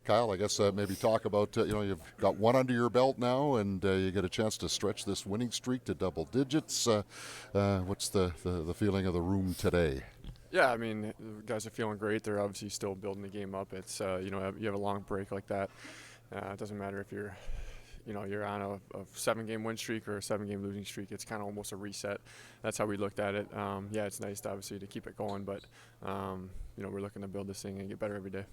Kyle, I guess maybe talk about you've got one under your belt now, and you get a chance to stretch this winning streak to double digits. What's the feeling of the room today? Yeah, I mean, the guys are feeling great. They're obviously still building the game up. It's you have a long break like that. It doesn't matter if you're on a 7-game win streak or a 7-game losing streak. It's kind of almost a reset. That's how we looked at it. Yeah, it's nice obviously to keep it going, but we're looking to build this thing and get better every day.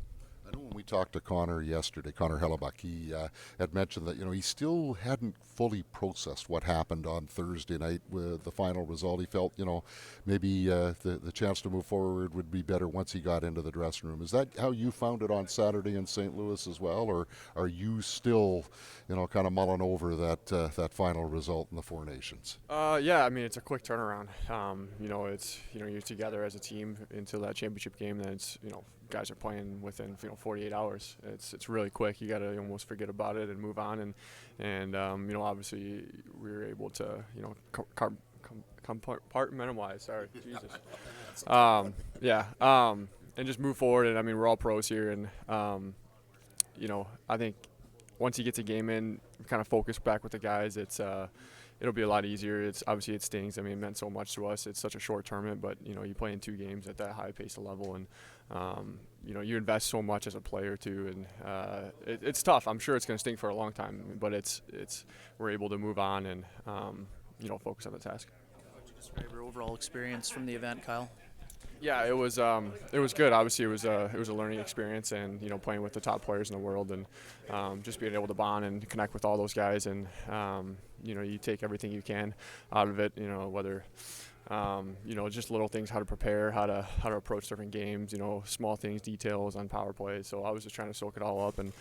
I know when we talked to Connor yesterday, Connor Hellebuck, he had mentioned that he still hadn't fully processed what happened on Thursday night with the final result. He felt maybe the chance to move forward would be better once he got into the dressing room. Is that how you found it on Saturday in St. Louis as well, or are you still kind of mulling over that final result in the Four Nations? Yeah, I mean it's a quick turnaround. It's you're together as a team until that championship game. Then it's guys are playing within 48 hours. It's really quick. You got to almost forget about it and move on. And obviously we were able to compartmentalize. Sorry, Jesus. And just move forward. And I mean we're all pros here, and I think once you get the game in, kind of focus back with the guys, it'll be a lot easier. It's obviously it stings. I mean, it meant so much to us. It's such a short tournament, but you play in 2 games at that high pace of level, and you invest so much as a player too, and it's tough. I'm sure it's going to sting for a long time, but it's we're able to move on and focus on the task. How would you describe your overall experience from the event, Kyle? Yeah, it was good. Obviously, it was a learning experience, and playing with the top players in the world, and just being able to bond and connect with all those guys, and you take everything you can out of it. Whether just little things, how to prepare, how to approach different games. Small things, details on power play. So I was just trying to soak it all up, and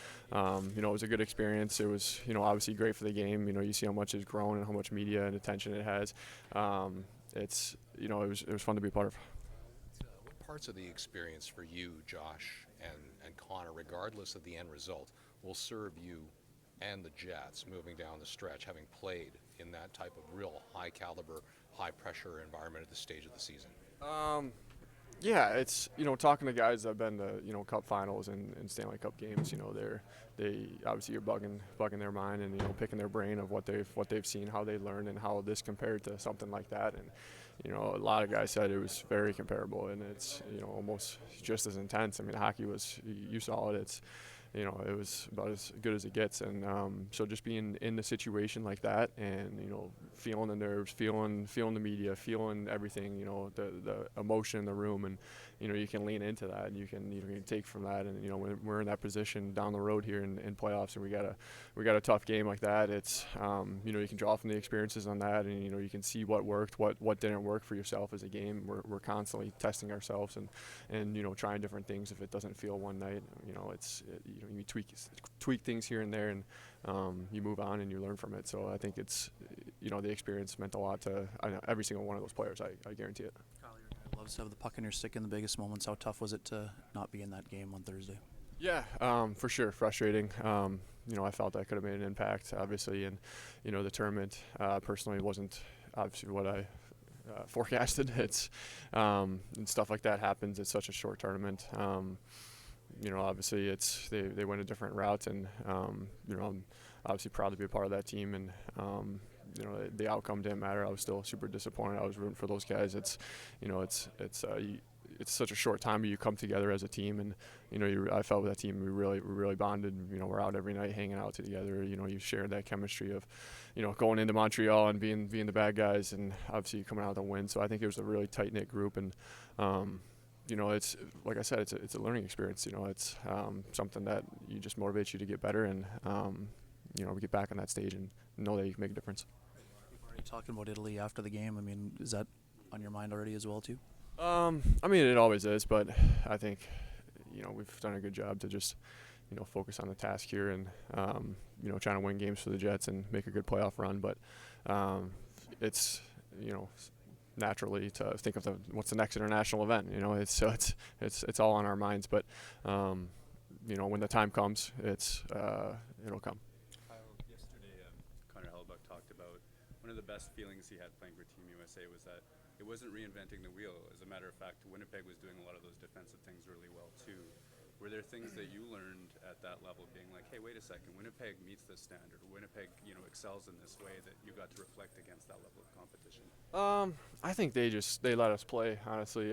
it was a good experience. It was obviously great for the game. You see how much it's grown and how much media and attention it has. It was fun to be a part of. What parts of the experience for you, Josh and Connor, regardless of the end result, will serve you and the Jets moving down the stretch, having played in that type of real high caliber, high pressure environment at this stage of the season? Yeah, it's talking to guys that have been to Cup Finals and Stanley Cup games. They obviously you're bugging their mind and picking their brain of what they've seen, how they learned, and how this compared to something like that. And a lot of guys said it was very comparable, and it's almost just as intense. I mean, hockey was, you saw it. It's it was about as good as it gets, and so just being in the situation like that, and feeling the nerves, feeling the media, feeling everything, the emotion in the room, and you can lean into that, and you can take from that, and when we're in that position down the road here in playoffs, and we got a tough game like that, it's you can draw from the experiences on that, and you can see what worked, what didn't work for yourself as a game. We're constantly testing ourselves and trying different things. If it doesn't feel one night, you tweak things here and there, and you move on and you learn from it. So I think it's the experience meant a lot to every single one of those players. I guarantee it. Kyle, you're a guy who loves to have the puck in your stick in the biggest moments. How tough was it to not be in that game on Thursday? Yeah, for sure, frustrating. I felt I could have made an impact, obviously, and the tournament personally wasn't obviously what I forecasted. It's and stuff like that happens. It's such a short tournament. Obviously they went a different route, and I'm obviously proud to be a part of that team, and the outcome didn't matter. I was still super disappointed. I was rooting for those guys. It's such a short time, but you come together as a team, and I felt with that team we really bonded. We're out every night hanging out together. You shared that chemistry of going into Montreal and being the bad guys, and obviously coming out with a win. So I think it was a really tight knit group, and it's like I said, it's a learning experience. It's something that just motivates you to get better, and get back on that stage and know that you can make a difference. We're already talking about Italy after the game. I mean, is that on your mind already as well too? I mean, it always is, but I think we've done a good job to just focus on the task here, and trying to win games for the Jets and make a good playoff run. But it's naturally to think of what's the next international event. It's all on our minds. But when the time comes, it'll come. Yesterday, Connor Hellebuck talked about one of the best feelings he had playing for Team USA was that it wasn't reinventing the wheel. As a matter of fact, Winnipeg was doing a lot of those defensive things really well too. Were there things that you learned at that level, being like, hey, wait a second, Winnipeg meets this standard, or Winnipeg, excels in this way, that you got to reflect against that level of competition? I think they let us play. Honestly,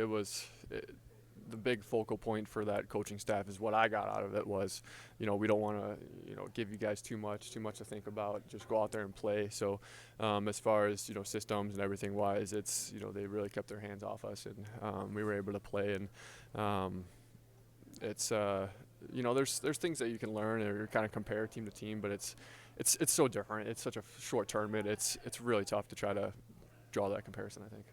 the big focal point for that coaching staff is what I got out of it was, we don't want to, give you guys too much to think about. Just go out there and play. So, as far as systems and everything wise, it's they really kept their hands off us, and we were able to play. And it's there's things that you can learn or kind of compare team to team, but it's so different. It's such a short tournament. It's really tough to try to draw that comparison, I think.